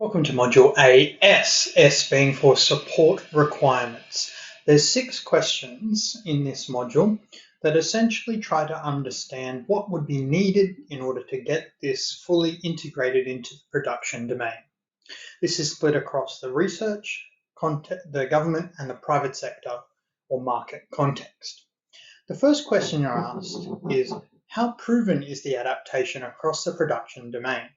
Welcome to Module AS, S being for support requirements. There's 6 questions in this module that essentially try to understand what would be needed in order to get this fully integrated into the production domain. This is split across the research, the government, and the private sector or market context. The first question you're asked is, how proven is the adaptation across the production domain?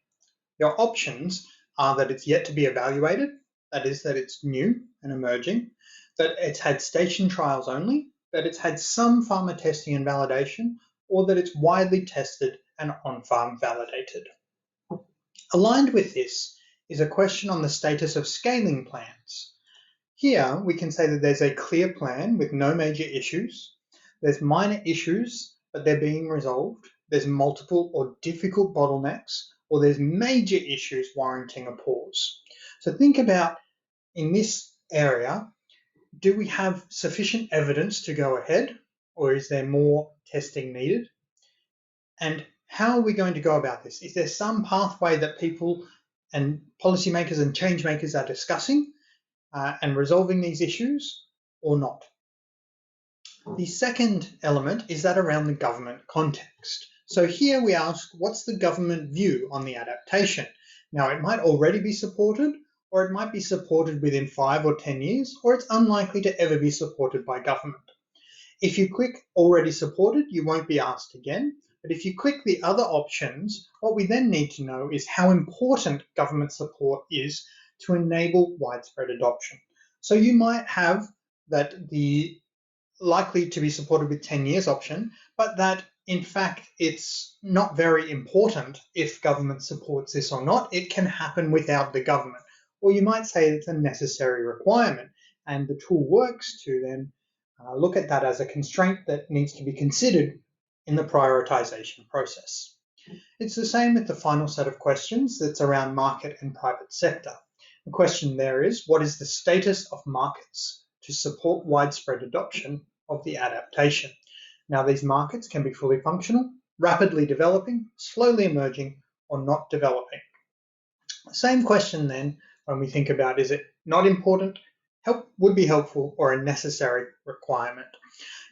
Your options are that it's yet to be evaluated, that is, that it's new and emerging, that it's had station trials only, that it's had some farmer testing and validation, or that it's widely tested and on-farm validated. Aligned with this is a question on the status of scaling plans. Here we can say that there's a clear plan with no major issues. There's minor issues, but they're being resolved. There's multiple or difficult bottlenecks, or there's major issues warranting a pause. So think about, in this area, do we have sufficient evidence to go ahead, or is there more testing needed? And how are we going to go about this? Is there some pathway that people and policymakers and change makers are discussing and resolving these issues, or not? The second element is that around the government context. So here we ask, what's the government view on the adaptation? Now, it might already be supported, or it might be supported within 5 or 10 years, or it's unlikely to ever be supported by government. If you click already supported, you won't be asked again. But if you click the other options, what we then need to know is how important government support is to enable widespread adoption. So you might have that the likely to be supported with 10 years option, but that in fact it's not very important if government supports this or not. It can happen without the government. Or you might say it's a necessary requirement, and the tool works to then look at that as a constraint that needs to be considered in the prioritization process. It's the same with the final set of questions that's around market and private sector. The question there is, what is the status of markets to support widespread adoption of the adaptation? Now, these markets can be fully functional, rapidly developing, slowly emerging, or not developing. Same question then when we think about, is it not important, would be helpful, or a necessary requirement?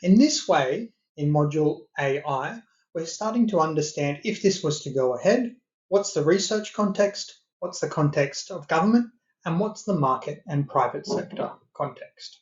In this way, in Module AI, we're starting to understand, if this was to go ahead, what's the research context, what's the context of government, and what's the market and private sector context.